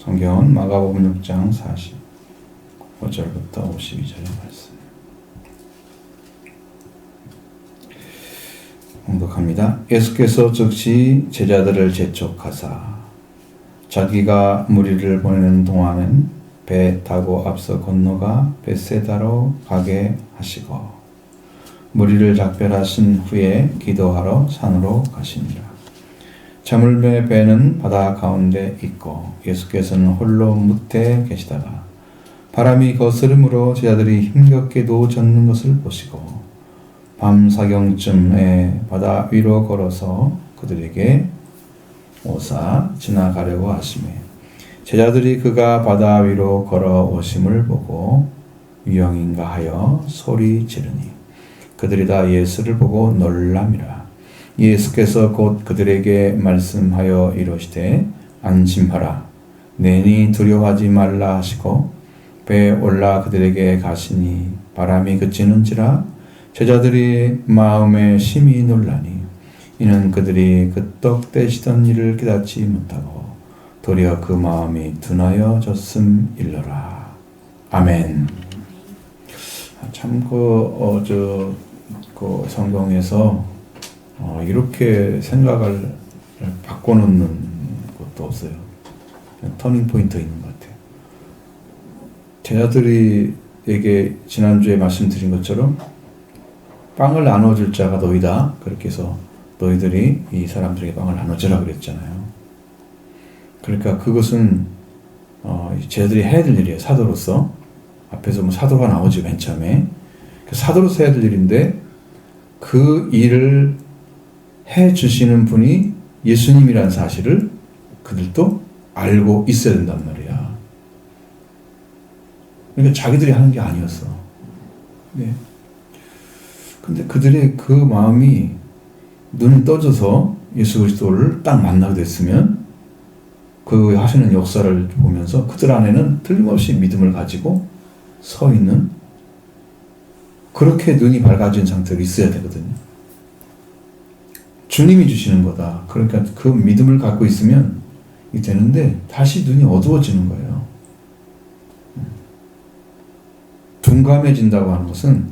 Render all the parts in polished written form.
성경은 마가복음 6장 45절부터 52절의 말씀. 봉독합니다. 예수께서 즉시 제자들을 재촉하사 자기가 무리를 보내는 동안은 배 타고 앞서 건너가 벳세다로 가게 하시고 무리를 작별하신 후에 기도하러 산으로 가시니라. 자물매 배는 바다 가운데 있고 예수께서는 홀로 뭇에 계시다가 바람이 거스름으로 제자들이 힘겹게도 젖는 것을 보시고 밤 사경쯤에 바다 위로 걸어서 그들에게 오사 지나가려고 하시매 제자들이 그가 바다 위로 걸어오심을 보고 유령인가 하여 소리 지르니 그들이 다 예수를 보고 놀람이라. 예수께서 곧 그들에게 말씀하여 이르시되 안심하라 내니 두려워하지 말라 하시고 배에 올라 그들에게 가시니 바람이 그치는지라 제자들이 마음에 심히 놀라니 이는 그들이 그 떡 떼시던 일을 깨닫지 못하고 도리어 그 마음이 둔하여졌음 일러라. 아멘. 참 그 성경에서 이렇게 생각을 바꿔놓는 것도 없어요. 터닝 포인트 있는 것 같아요. 제자들이에게 지난주에 말씀드린 것처럼 빵을 나눠줄 자가 너희다. 그렇게 해서 너희들이 이 사람들에게 빵을 나눠주라 그랬잖아요. 그러니까 그것은 제자들이 해야 될 일이에요. 사도로서. 앞에서 뭐 사도가 나오죠. 맨 처음에. 사도로서 해야 될 일인데 그 일을 해주시는 분이 예수님이라는 사실을 그들도 알고 있어야 된단 말이야. 그러니까 자기들이 하는 게 아니었어. 네. 근데 그들의 그 마음이 눈이 떠져서 예수 그리스도를 딱 만나게 됐으면 그 하시는 역사를 보면서 그들 안에는 틀림없이 믿음을 가지고 서 있는 그렇게 눈이 밝아진 상태로 있어야 되거든요. 주님이 주시는 거다. 그러니까 그 믿음을 갖고 있으면 이게 되는데 다시 눈이 어두워지는 거예요. 둔감해진다고 하는 것은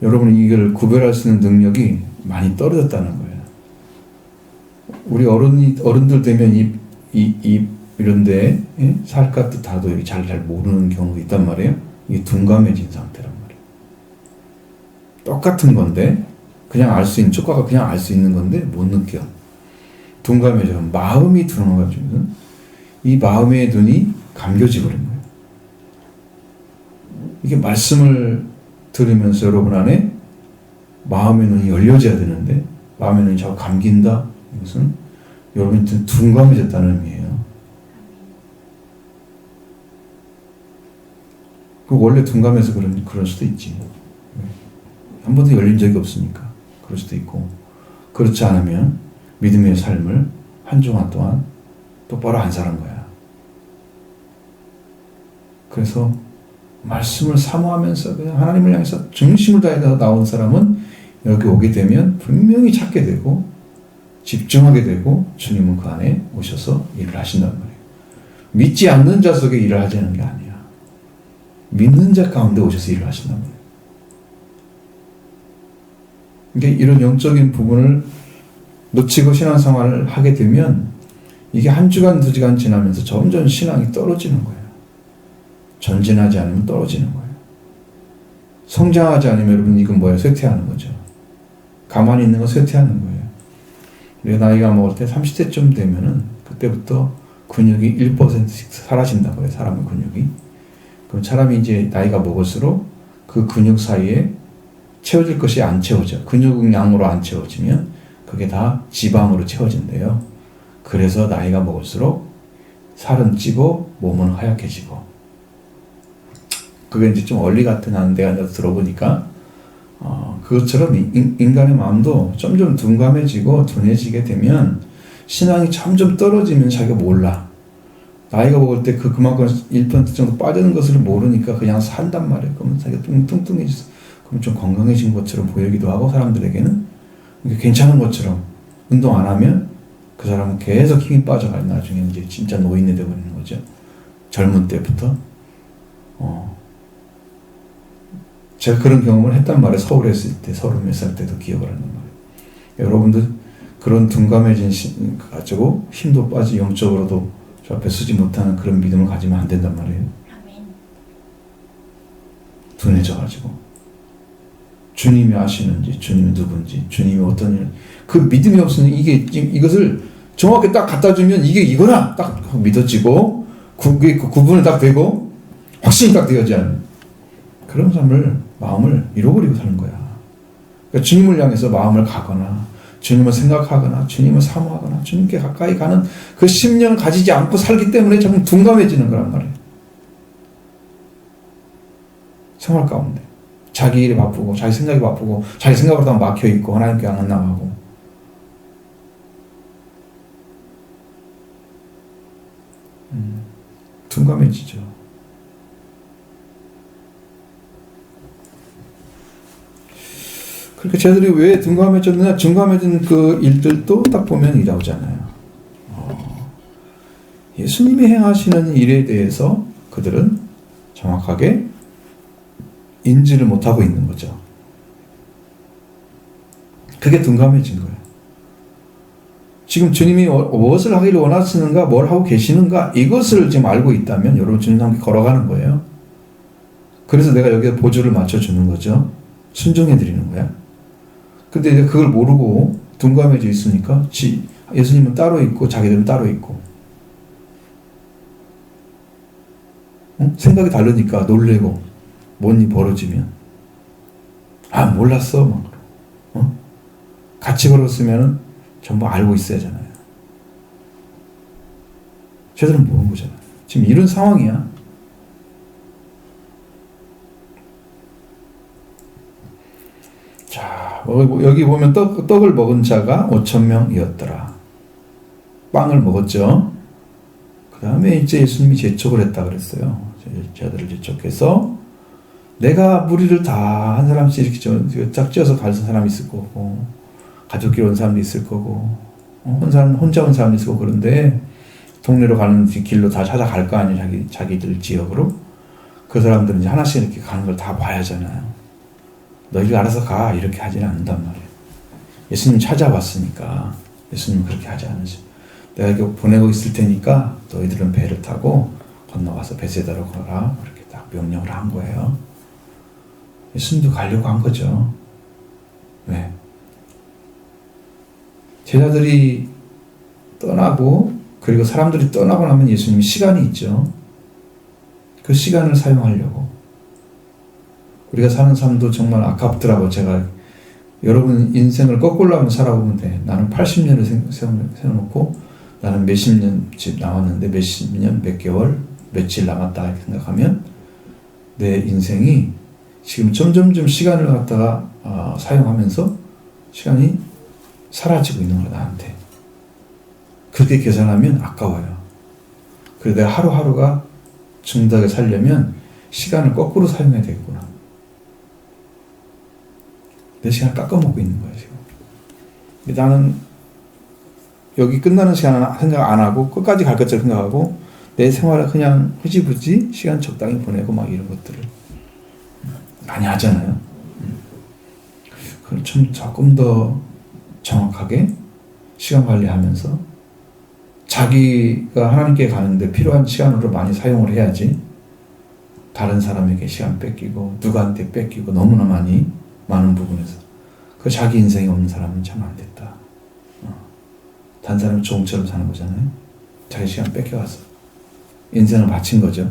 여러분이 이걸 구별할 수 있는 능력이 많이 떨어졌다는 거예요. 우리 어른들 되면 이런데 살갗도 다도 잘 모르는 경우도 있단 말이에요. 이게 둔감해진 상태란 말이에요. 똑같은 건데 그냥 알 수 있는 조카가 그냥 알 수 있는 건데 못 느껴. 둔감해져. 마음이 들어가지고 이 마음의 눈이 감겨져 버린 거예요. 이게 말씀을 들으면서 여러분 안에 마음의 눈이 열려져야 되는데 마음의 눈이 자꾸 감긴다. 이것은 여러분이 둔감해졌다는 의미예요. 원래 둔감해서 그럴 수도 있지. 한 번도 열린 적이 없으니까 그럴 수도 있고 그렇지 않으면 믿음의 삶을 한 주간 동안 똑바로 안 사는 거야. 그래서 말씀을 사모하면서 그냥 하나님을 향해서 중심을 다해서 나온 사람은 여기 오게 되면 분명히 찾게 되고 집중하게 되고 주님은 그 안에 오셔서 일을 하신단 말이에요. 믿지 않는 자 속에 일을 하자는 게 아니야. 믿는 자 가운데 오셔서 일을 하신단 말이에요. 그러니까 이런 영적인 부분을 놓치고 신앙생활을 하게 되면 이게 한 주간 두 주간 지나면서 점점 신앙이 떨어지는 거예요. 전진하지 않으면 떨어지는 거예요. 성장하지 않으면 여러분 이건 뭐예요? 쇠퇴하는 거죠. 가만히 있는 건 쇠퇴하는 거예요. 우리가 나이가 먹을 때 30대쯤 되면은 그때부터 근육이 1%씩 사라진다고 해요. 사람의 근육이. 그럼 사람이 이제 나이가 먹을수록 그 근육 사이에 채워질 것이 안 채워져. 근육량으로 안 채워지면 그게 다 지방으로 채워진대요. 그래서 나이가 먹을수록 살은 찌고 몸은 하얗게지고. 그게 이제 좀 원리 같은 한데 앉아서 들어보니까 그것처럼 인간의 마음도 점점 둔감해지고 둔해지게 되면 신앙이 점점 떨어지면 자기가 몰라. 나이가 먹을 때 그만큼 1% 정도 빠지는 것을 모르니까 그냥 산단 말이에요. 그러면 자기가 뚱뚱해져서 그럼 좀 건강해진 것처럼 보이기도 하고 사람들에게는 괜찮은 것처럼 운동 안 하면 그 사람은 계속 힘이 빠져가요. 나중에 이제 진짜 노인이 되어버리는 거죠. 젊은 때부터. 제가 그런 경험을 했단 말이에요. 서울에 있을 때, 30몇 살 때도 기억을 한단 말이에요. 여러분들 그런 둔감해진 가지고 힘도 빠지 영적으로도 저 앞에 서지 못하는 그런 믿음을 가지면 안 된단 말이에요. 둔해져가지고 주님이 아시는지, 주님이 누군지, 주님이 어떤 일, 그 믿음이 없으면 이것을 정확히 딱 갖다 주면 이게 이거나 딱 믿어지고 그게 구분이 딱 되고 확신이 딱 되어지지 않는 그런 마음을 잃어버리고 사는 거야. 그러니까 주님을 향해서 마음을 가거나 주님을 생각하거나 주님을 사모하거나 주님께 가까이 가는 그 심령을 가지지 않고 살기 때문에 좀 둔감해지는 거란 말이에요. 생활 가운데 자기 일이 바쁘고 자기 생각이 바쁘고 자기 생각으로 다 막혀있고 하나님께 안 나가고 둔감해지죠. 그러니까 쟤들이 왜 둔감해졌느냐? 둔감해진 그 일들도 딱 보면 이 나오잖아요. 예수님이 행하시는 일에 대해서 그들은 정확하게 인지를 못하고 있는 거죠. 그게 둔감해진 거예요. 지금 주님이 무엇을 하기를 원하시는가, 뭘 하고 계시는가, 이것을 지금 알고 있다면 여러분 주님과 함께 걸어가는 거예요. 그래서 내가 여기에 보조를 맞춰주는 거죠. 순종해드리는 거야. 근데 이제 그걸 모르고 둔감해져 있으니까 예수님은 따로 있고 자기들은 따로 있고 생각이 다르니까 놀래고 뭔 일 벌어지면 몰랐어 막 같이 걸었으면 전부 알고 있어야 하잖아요. 쟤들은 모르는 거잖아요. 지금 이런 상황이야. 자, 여기 보면 떡을 먹은 자가 5,000명이었더라. 빵을 먹었죠. 그 다음에 이제 예수님이 재촉을 했다 그랬어요. 제자들을 재촉해서 내가 무리를 다 한 사람씩 이렇게 짝지어서 가는 사람이 있을 거고 가족끼리 온 사람도 있을 거고 혼자 온 사람도 있을 거고 그런데 동네로 가는 길로 다 찾아갈 거 아니에요. 자기들 지역으로. 그 사람들은 이제 하나씩 이렇게 가는 걸 다 봐야 하잖아요. 너희가 알아서 가 이렇게 하지는 않는단 말이에요. 예수님 찾아왔으니까 예수님 그렇게 하지 않으죠. 내가 이렇게 보내고 있을 테니까 너희들은 배를 타고 건너가서 베세다로 가라 이렇게 딱 명령을 한 거예요. 예수님도 가려고 한 거죠. 왜? 제자들이 떠나고 그리고 사람들이 떠나고 나면 예수님이 시간이 있죠. 그 시간을 사용하려고. 우리가 사는 삶도 정말 아깝더라고. 제가 여러분 인생을 거꾸로 한번 살아보면 돼. 나는 80년을 세워놓고 나는 몇십 년쯤 남았는데 몇십 년, 몇 개월, 며칠 남았다 이렇게 생각하면 내 인생이 지금 점점점 시간을 갖다가 사용하면서 시간이 사라지고 있는 거야 나한테. 그렇게 계산하면 아까워요. 그래서 내가 하루하루가 중다하게 살려면 시간을 거꾸로 사용해야 되겠구나. 내 시간을 깎아먹고 있는 거야 지금. 나는 여기 끝나는 시간은 생각 안 하고 끝까지 갈 것처럼 생각하고 내 생활을 그냥 흐지부지 시간 적당히 보내고 막 이런 것들을 많이 하잖아요. 그걸 좀 조금 더 정확하게 시간 관리하면서 자기가 하나님께 가는데 필요한 시간으로 많이 사용을 해야지 다른 사람에게 시간 뺏기고 누구한테 뺏기고 너무나 많은 부분에서 그 자기 인생이 없는 사람은 참 안 됐다. 다른 사람은 종처럼 사는 거잖아요. 자기 시간 뺏겨가서 인생을 바친 거죠.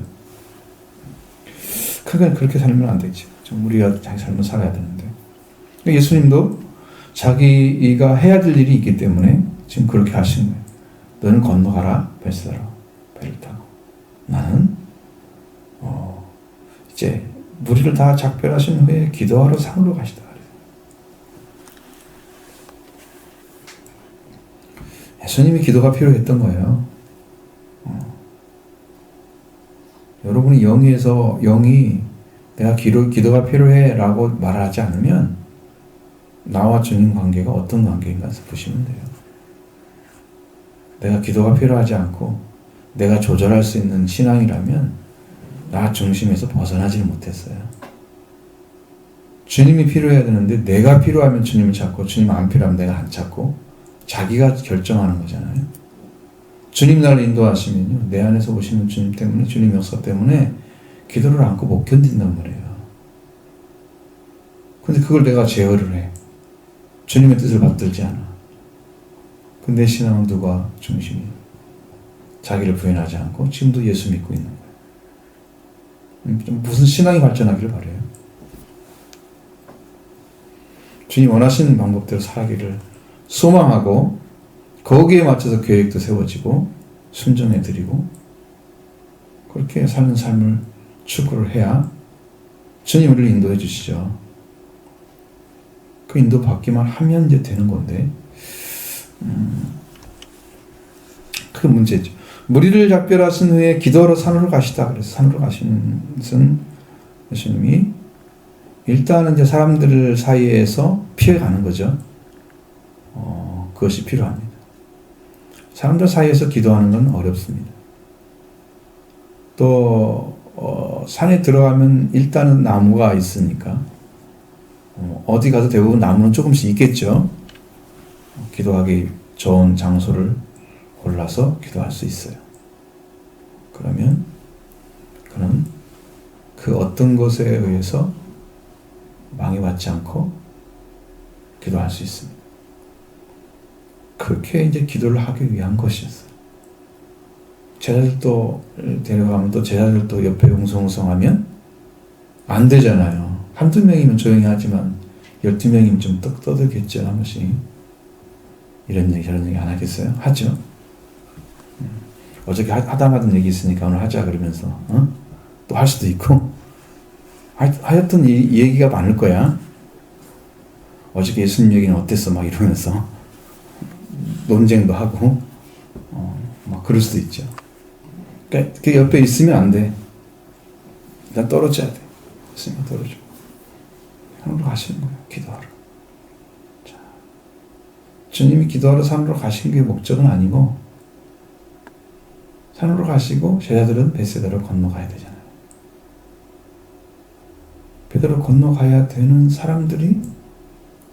그러니까 그렇게 살면 안 되지. 좀 우리가 자기 삶을 살아야 되는데 예수님도 자기가 해야 될 일이 있기 때문에 지금 그렇게 하신 거예요. 너는 건너가라 베세다로 배를 타고 나는 이제 무리를 다 작별하신 후에 기도하러 산으로 가시다. 예수님이 기도가 필요했던 거예요. 여러분이 영이 내가 기도가 필요해 라고 말하지 않으면 나와 주님 관계가 어떤 관계인가 보시면 돼요. 내가 기도가 필요하지 않고 내가 조절할 수 있는 신앙이라면 나 중심에서 벗어나지를 못했어요. 주님이 필요해야 되는데 내가 필요하면 주님을 찾고 주님 안 필요하면 내가 안 찾고 자기가 결정하는 거잖아요. 주님 나를 인도하시면요. 내 안에서 오시는 주님 때문에 주님 역사 때문에 기도를 않고 못 견딘단 말이에요. 근데 그걸 내가 제어를 해. 주님의 뜻을 받들지 않아. 근데 신앙은 누가 중심이에요? 자기를 부인하지 않고 지금도 예수 믿고 있는 거예요. 무슨 신앙이 발전하기를 바라요. 주님 원하시는 방법대로 살기를 소망하고 거기에 맞춰서 계획도 세워지고 순종해드리고 그렇게 사는 삶을 추구를 해야 주님 우리를 인도해 주시죠. 그 인도 받기만 하면 이제 되는 건데 그 문제죠. 무리를 작별하신 후에 기도하러 산으로 가시다. 그래서 산으로 가시는 것은 예수님이 일단은 이제 사람들 사이에서 피해가는 거죠. 그것이 필요합니다. 사람들 사이에서 기도하는 건 어렵습니다. 또 산에 들어가면 일단은 나무가 있으니까 어디 가도 대부분 나무는 조금씩 있겠죠. 기도하기 좋은 장소를 골라서 기도할 수 있어요. 그러면 그는 그 어떤 것에 의해서 망해받지 않고 기도할 수 있습니다. 그렇게 이제 기도를 하기 위한 것이었어요. 제자들도 데려가면 또 제자들도 옆에 웅성웅성하면 안 되잖아요. 한두 명이면 조용히 하지만 12명이면 좀 떠들겠죠. 한 번씩 이런 얘기 저런 얘기 안 하겠어요? 하죠. 어저께 하다마던 얘기 있으니까 오늘 하자 그러면서 또 할 수도 있고 하여튼 이 얘기가 많을 거야. 어저께 예수님 얘기는 어땠어? 막 이러면서 논쟁도 하고 막 그럴 수도 있죠. 그러니까 그 옆에 있으면 안 돼. 일단 떨어져야 돼. 있으면 떨어져. 산으로 가시는 거예요. 기도하러. 자, 주님이 기도하러 산으로 가신 게 목적은 아니고 산으로 가시고 제자들은 벳세다로 건너가야 되잖아요. 베드로 건너가야 되는 사람들이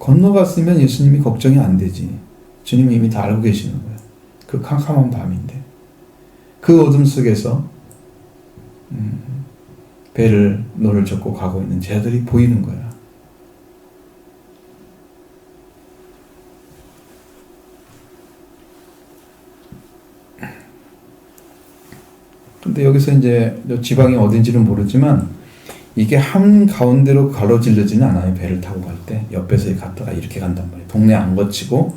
건너갔으면 예수님이 걱정이 안 되지. 주님이 이미 다 알고 계시는 거예요. 그 캄캄한 밤인데 그 어둠 속에서 배를 노를 젓고 가고 있는 제자들이 보이는 거야. 근데 여기서 이제 지방이 어딘지는 모르지만 이게 한 가운데로 가로질르지는 않아요. 배를 타고 갈 때 옆에서 갔다가 이렇게 간단 말이에요. 동네 안 거치고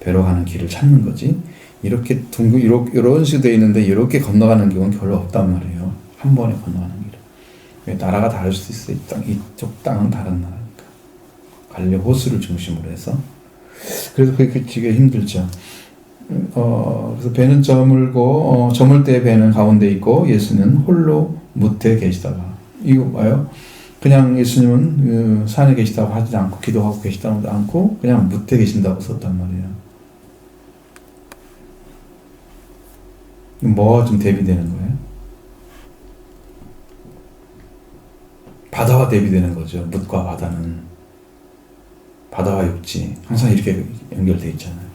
배로 가는 길을 찾는 거지. 이렇게 이런 식으로 되어 있는데 이렇게 건너가는 경우는 별로 없단 말이에요. 한 번에 건너가는 길은. 왜 나라가 다를 수 있어. 이쪽 땅은 다른 나라니까. 갈려 호수를 중심으로 해서. 그래서 그게 되게 힘들죠. 그래서 배는 저물고 저물 때 배는 가운데 있고 예수는 홀로 무태 계시다가 이거 봐요. 그냥 예수님은 산에 계시다고 하지 않고 기도하고 계시다고 않고 그냥 무태 계신다고 썼단 말이에요. 뭐가 좀 대비되는 거예요? 바다와 대비되는 거죠. 뭇과 바다는 바다와 육지 항상 이렇게 연결되어 있잖아요.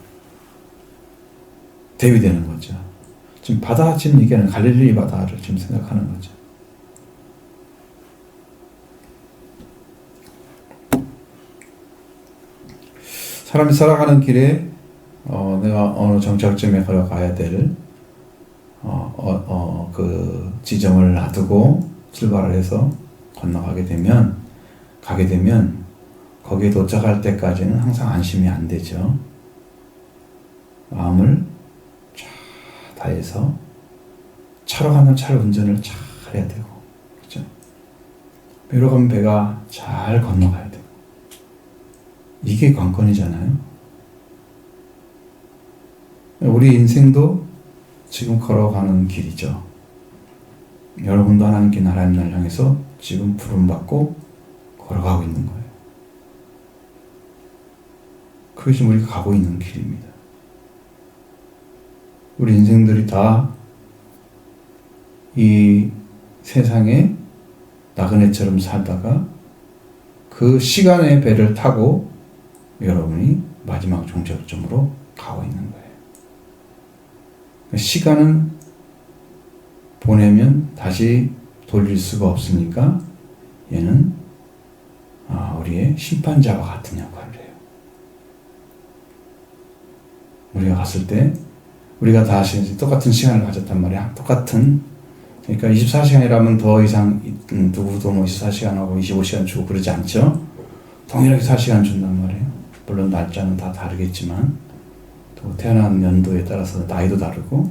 대비되는 거죠. 지금 바다 지금 얘기하는 갈릴리 바다를 지금 생각하는 거죠. 사람이 살아가는 길에 내가 어느 정착점에 걸어가야 될 그 지점을 놔두고 출발을 해서 건너가게 되면 거기에 도착할 때까지는 항상 안심이 안 되죠. 마음을 쫙 다해서 차로 가면 차로 운전을 잘 해야 되고, 그렇죠? 배로 가면 배가 잘 건너가야 되고, 이게 관건이잖아요. 우리 인생도 지금 걸어가는 길이죠. 여러분도 하나님께 나라님 나라를 향해서 지금 부름받고 걸어가고 있는 거예요. 그게 지금 우리가 가고 있는 길입니다. 우리 인생들이 다 이 세상에 나그네처럼 살다가 그 시간의 배를 타고 여러분이 마지막 종착점으로 가고 있는 거예요. 시간은 보내면 다시 돌릴 수가 없으니까 얘는 우리의 심판자와 같은 역할을 해요. 우리가 갔을 때 우리가 다시 똑같은 시간을 가졌단 말이야. 똑같은, 그러니까 24시간이라면 더 이상 누구도 24시간하고 25시간 주고 그러지 않죠. 동일하게 4시간 준단 말이에요. 물론 날짜는 다 다르겠지만 또 태어난 연도에 따라서 나이도 다르고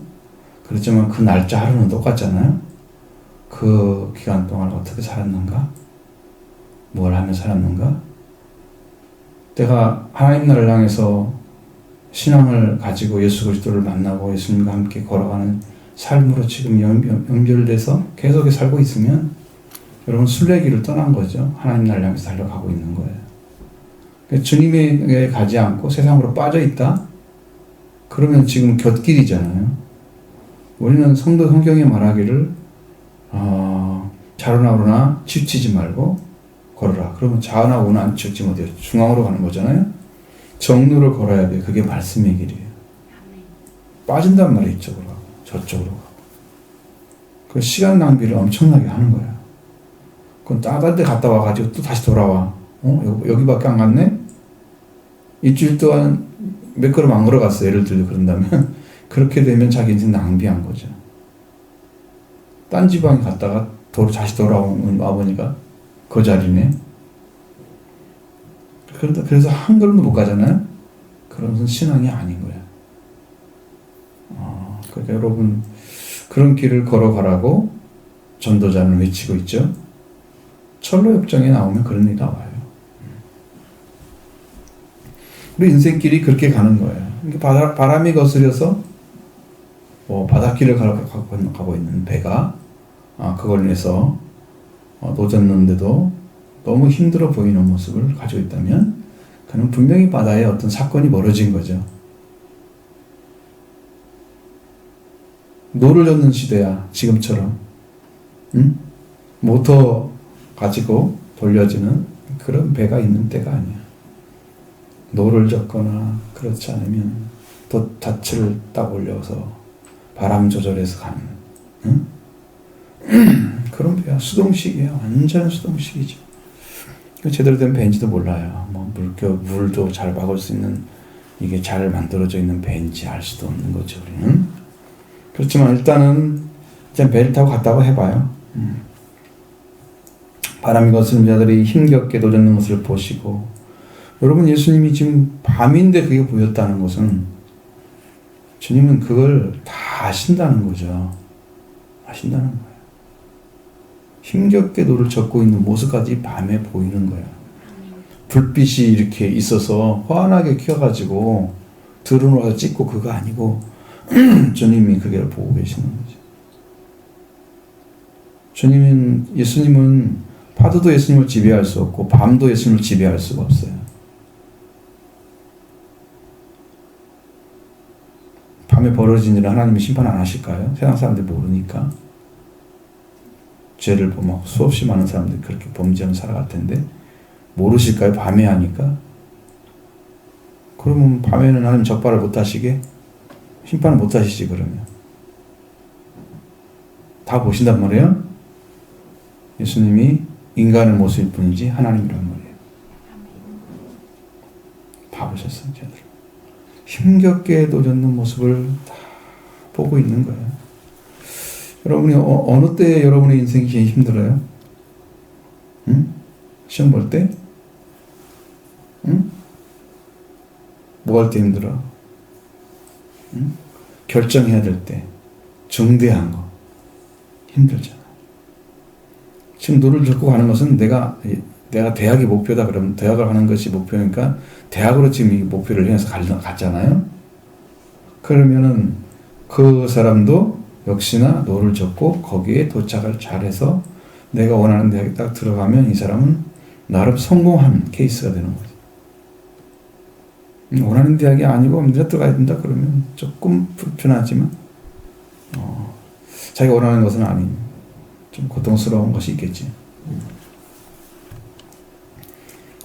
그렇지만 그 날짜 하루는 똑같잖아요. 그 기간 동안 어떻게 살았는가? 뭘 하며 살았는가? 내가 하나님 나라를 향해서 신앙을 가지고 예수 그리스도를 만나고 예수님과 함께 걸어가는 삶으로 지금 연결돼서 계속 살고 있으면 여러분 순례길을 떠난 거죠. 하나님 나라를 향해서 달려가고 있는 거예요. 주님에게 가지 않고 세상으로 빠져 있다? 그러면 지금 곁길이잖아요. 우리는 성경에 말하기를 좌로나 우로나 치우치지 말고 걸어라. 그러면 좌나 우나 안 치우치면 어디요? 중앙으로 가는 거잖아요. 정로를 걸어야 돼. 그게 말씀의 길이에요. 빠진단 말이에요. 이쪽으로 가고 저쪽으로 가고. 그 시간 낭비를 엄청나게 하는 거예요. 그건 다른 데 갔다 와가지고 또 다시 돌아와. 여기밖에 안 갔네? 일주일 동안 몇 걸음 안 걸어갔어. 예를 들어 그런다면 그렇게 되면 자기 인생 낭비한 거죠. 딴 지방에 갔다가 다시 와보니까 그 자리네. 그래서 한 걸음도 못 가잖아요. 그런 것은 신앙이 아닌 거예요. 그러니까 여러분 그런 길을 걸어가라고 전도자는 외치고 있죠. 철로역정에 나오면 그런 일이 나와요. 우리 인생길이 그렇게 가는 거예요. 바람이 거스려서 바닷길을 가고 있는 배가 그걸 인해서 노젓는데도 너무 힘들어 보이는 모습을 가지고 있다면 그는 분명히 바다에 어떤 사건이 벌어진 거죠. 노를 젓는 시대야. 지금처럼 모터 가지고 돌려지는 그런 배가 있는 때가 아니야. 노를 젓거나 그렇지 않으면 돛을 딱 올려서 바람 조절해서 가는 그런 배야. 수동식이에요. 완전 수동식이죠. 제대로 된 배인지도 몰라요. 물도 잘 막을 수 있는 이게 잘 만들어져 있는 배인지 알 수도 없는 거죠. 우리는. 그렇지만 일단은 이제 배를 타고 갔다고 해봐요. 바람이 거스는 자들이 힘겹게 도젓는 것을 보시고, 여러분 예수님이 지금 밤인데 그게 보였다는 것은 주님은 그걸 다 아신다는 거죠. 아신다는 거예요. 힘겹게 노를 젓고 있는 모습까지 밤에 보이는 거예요. 불빛이 이렇게 있어서 환하게 켜가지고 들어놓아서 찍고 그거 아니고 주님이 그걸 보고 계시는 거죠. 예수님은 파도도 예수님을 지배할 수 없고 밤도 예수님을 지배할 수가 없어요. 밤에 벌어진 일은 하나님이 심판 안 하실까요? 세상 사람들이 모르니까. 죄를 보면 수없이 많은 사람들이 그렇게 범죄하며 살아갈 텐데 모르실까요? 밤에 하니까. 그러면 밤에는 하나님 적발을 못 하시게? 심판을 못 하시지 그러면. 다 보신단 말이에요. 예수님이 인간의 모습일 뿐이지 하나님이란 말이에요. 다 보셨어요. 제대로. 힘겹게 도젓는 모습을 다 보고 있는 거예요. 여러분이 어느 때 여러분의 인생이 제일 힘들어요? 시험 볼 때? 뭐 할 때 힘들어? 결정해야 될 때, 중대한 거 힘들잖아. 지금 노를 젓고 가는 것은 내가 대학이 목표다 그러면 대학을 가는 것이 목표니까 대학으로 지금 이 목표를 향해서 갔잖아요. 그러면은 그 사람도 역시나 노를 젓고 거기에 도착을 잘해서 내가 원하는 대학에 딱 들어가면 이 사람은 나름 성공한 케이스가 되는 거죠. 원하는 대학이 아니고 내가 들어가야 된다 그러면 조금 불편하지만 자기가 원하는 것은 아닌 좀 고통스러운 것이 있겠지.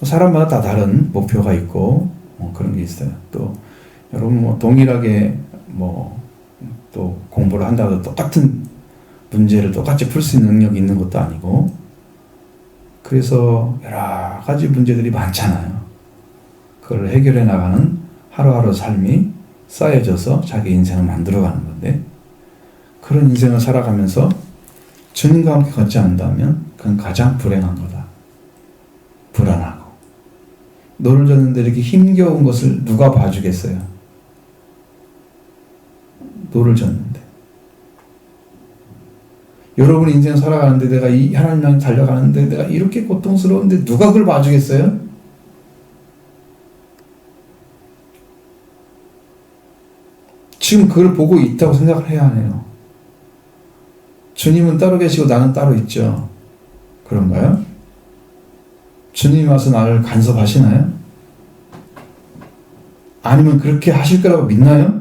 사람마다 다 다른 목표가 있고 그런 게 있어요. 또 여러분 동일하게 또 공부를 한다고 해도 똑같은 문제를 똑같이 풀 수 있는 능력이 있는 것도 아니고, 그래서 여러 가지 문제들이 많잖아요. 그걸 해결해 나가는 하루하루 삶이 쌓여져서 자기 인생을 만들어가는 건데, 그런 인생을 살아가면서 주님과 함께 걷지 않는다면 그건 가장 불행한 거다. 불안하고. 노를 젓는데 이렇게 힘겨운 것을 누가 봐주겠어요? 노를 젓는데. 여러분 인생 살아가는데 내가 이 하나님 향해 달려가는데 내가 이렇게 고통스러운데 누가 그걸 봐주겠어요? 지금 그걸 보고 있다고 생각을 해야 해요. 주님은 따로 계시고 나는 따로 있죠. 그런가요? 주님이 와서 나를 간섭하시나요? 아니면 그렇게 하실 거라고 믿나요?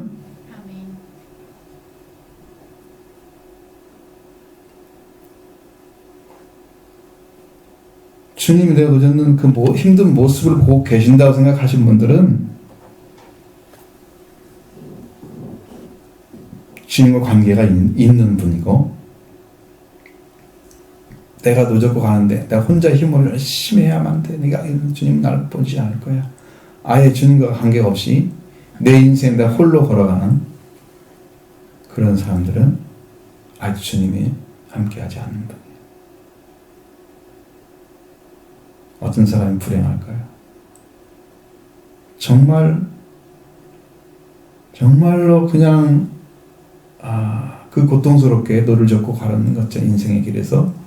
주님이 내가 놓는 그 힘든 모습을 보고 계신다고 생각하신 분들은 주님과 관계가 있는 분이고, 내가 노젓고 가는데 내가 혼자 힘으로 열심히 해야만 돼. 주님은 나를 보지 않을 거야. 아예 주님과 관계가 없이 내 인생 내가 홀로 걸어가는 그런 사람들은 아직 주님이 함께하지 않는 분이에요. 어떤 사람이 불행할까요? 정말로 그냥 그 고통스럽게 노를 젓고 가는 것처럼 인생의 길에서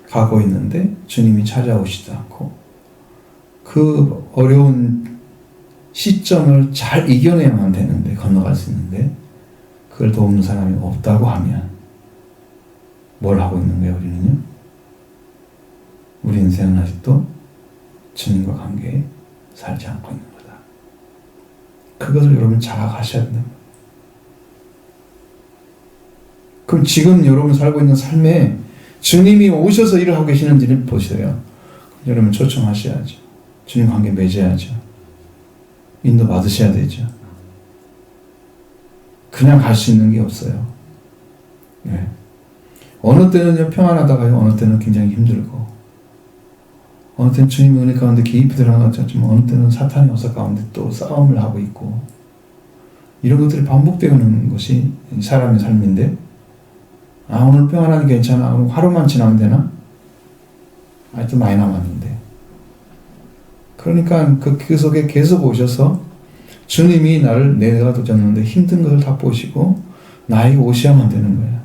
가고 있는데 주님이 찾아오시지 않고 그 어려운 시점을 잘 이겨내야만 되는데, 건너갈 수 있는데 그걸 도우는 사람이 없다고 하면 뭘 하고 있는 거예요? 우리는요? 우리 인생은 아직도 주님과 관계에 살지 않고 있는 거다. 그것을 여러분 자각하셔야 된다. 그럼 지금 여러분 살고 있는 삶에 주님이 오셔서 일을 하고 계시는지를 보세요. 여러분 초청하셔야죠. 주님 관계 맺어야죠. 인도 받으셔야 되죠. 그냥 갈 수 있는 게 없어요. 네. 어느 때는 평안하다가요, 어느 때는 굉장히 힘들고, 어느 때는 주님의 은혜 가운데 깊이 들어가지만 어느 때는 사탄의 어서 가운데 또 싸움을 하고 있고, 이런 것들이 반복되는 것이 사람의 삶인데, 오늘 평안하니 괜찮아. 오늘 하루만 지나면 되나? 아직도 많이 남았는데. 그러니까 그 속에 계속 오셔서 주님이 내가 도전하는데 힘든 것을 다 보시고 나에게 오셔야만 되는 거예요.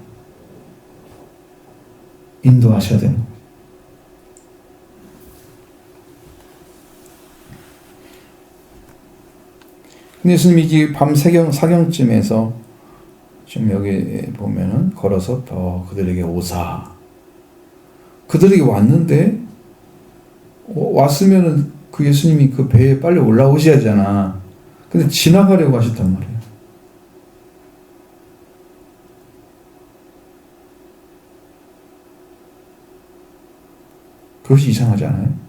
인도하셔야 되는 거예요. 근데 예수님이 밤 사경쯤에서 지금 여기 보면은 걸어서 더 그들에게 오사. 그들에게 왔는데 왔으면은 그 예수님이 그 배에 빨리 올라오셔야 하잖아. 근데 지나가려고 하셨단 말이에요. 그것이 이상하지 않아요?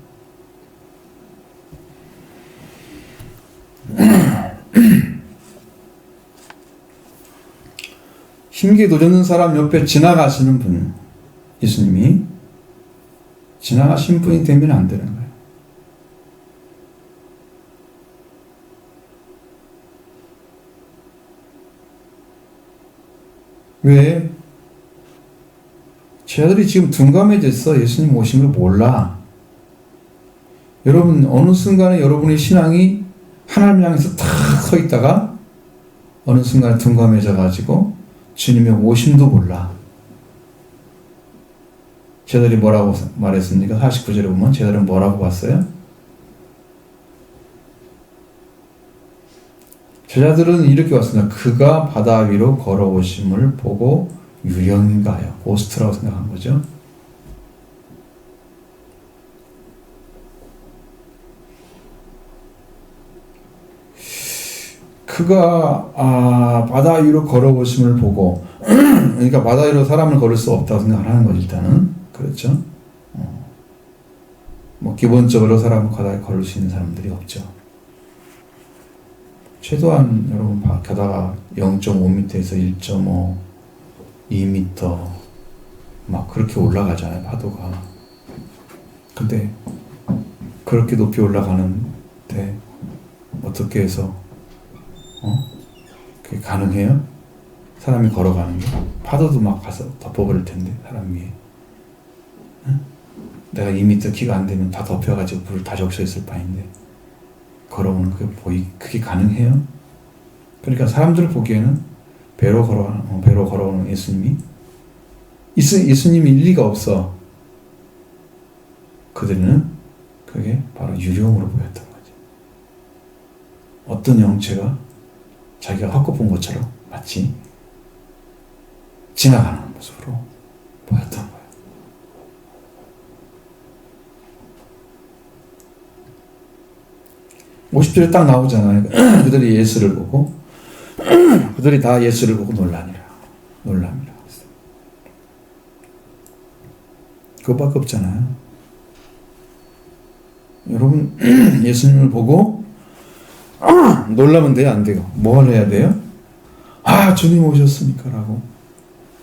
힘게 도젓는 사람 옆에 지나가시는 분, 예수님이 지나가신 분이 되면 안 되는 거예요. 왜? 제자들이 지금 둔감해졌어. 예수님 오신 걸 몰라. 여러분, 어느 순간에 여러분의 신앙이 하나님 향해서 탁 서 있다가 어느 순간에 둔감해져가지고 주님의 오심도 몰라. 제자들이 뭐라고 말했습니까? 49절에 보면 제자들은 뭐라고 봤어요? 제자들은 이렇게 왔습니다. 그가 바다 위로 걸어오심을 보고 유령인가요? 고스트라고 생각한 거죠. 그가 바다 위로 걸어오심을 보고 그러니까 바다 위로 사람을 걸을 수 없다고 생각하는 거죠. 일단은 그렇죠. 뭐 기본적으로 사람을 바다에 걸을 수 있는 사람들이 없죠. 최소한 여러분 바다가 0.5m에서 1.5, 2m 막 그렇게 올라가잖아요. 파도가. 근데 그렇게 높이 올라가는데 어떻게 해서 그게 가능해요? 사람이 걸어가는 게 파도도 막 가서 덮어버릴 텐데 사람 위에. 응? 내가 2m 키가 안 되면 다 덮여가지고 불을 다 적셔 있을 바인데 걸어오는 그게 가능해요? 그러니까 사람들 보기에는 배로 걸어오는 예수님이 일리가 없어. 그들은 그게 바로 유령으로 보였던 거죠. 어떤 영체가 자기가 헛것 본 것처럼 마치 지나가는 모습으로 보였던 거예요. (50절에) 딱 나오잖아요. 그들이 예수를 보고 그들이 다 예수를 보고 놀라니라. 놀랍니다. 그거밖에 없잖아요. 여러분 예수님을 보고 놀라면 돼요? 안 돼요? 뭘 해야 돼요? 주님 오셨습니까? 라고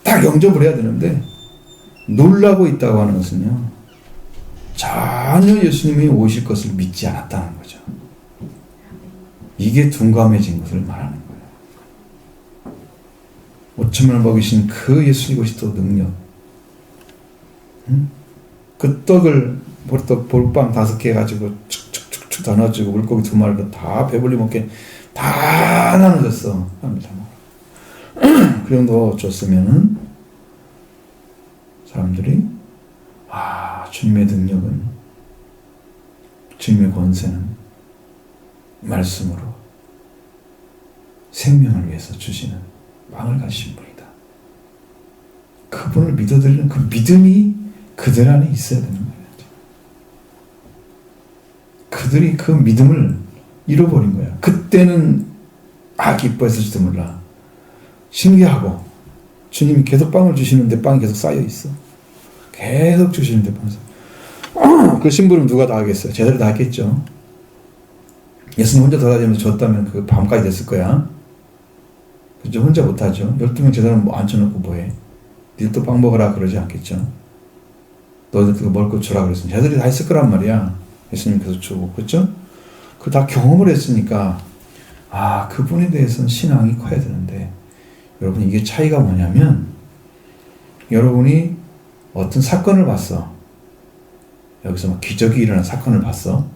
딱 영접을 해야 되는데 놀라고 있다고 하는 것은요 전혀 예수님이 오실 것을 믿지 않았다는 거죠. 이게 둔감해진 것을 말하는 거예요. 5천만을 먹이신 그 예수님 그리스도 능력, 그 떡을 볼빵 5개 가지고 축축축축 다 넣어주고 물고기 2마리로 다 배불리 먹게 다 나눠줬어. 그 정도 줬으면은 사람들이 주님의 능력은, 주님의 권세는 말씀으로 생명을 위해서 주시는 빵을 가지신 분이다. 그분을 믿어드리는 그 믿음이 그들 안에 있어야 되는 거예요. 그들이 그 믿음을 잃어버린 거야. 그때는 기뻐했을지도 몰라. 신기하고 주님이 계속 빵을 주시는데 빵이 계속 쌓여 있어. 계속 주시는데 빵이 그 심부름 누가 다 하겠어요? 제대로 다 했겠죠. 예수님 혼자 돌아다니면서 줬다면 그 밤까지 됐을 거야. 그죠? 혼자 못하죠. 12명 제대로 앉혀놓고 뭐해? 니도 빵 먹으라 그러지 않겠죠. 너희들 그거 먹을 거 주라 그랬으면 제대로 다 했을 거란 말이야. 예수님께서 주고, 그렇죠? 그 다 경험을 했으니까 그분에 대해서는 신앙이 커야 되는데, 여러분 이게 차이가 뭐냐면, 여러분이 어떤 사건을 봤어. 여기서 막 기적이 일어난 사건을 봤어.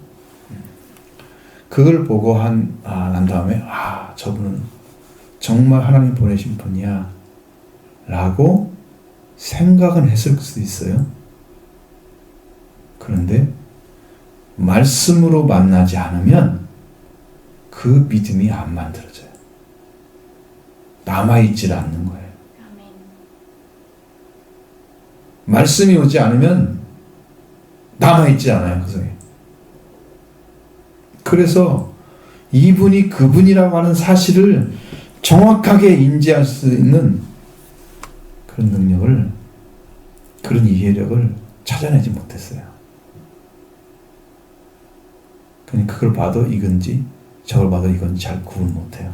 그걸 보고 난 다음에 저분은 정말 하나님 보내신 분이야 라고 생각은 했을 수도 있어요. 그런데 말씀으로 만나지 않으면 그 믿음이 안 만들어져요. 남아있질 않는 거예요. 말씀이 오지 않으면 남아있지 않아요. 그 속에. 그래서 이분이 그분이라고 하는 사실을 정확하게 인지할 수 있는 그런 능력을, 그런 이해력을 찾아내지 못했어요. 그러니까 그걸 봐도 이건지 저걸 봐도 이건지 잘 구분 못해요.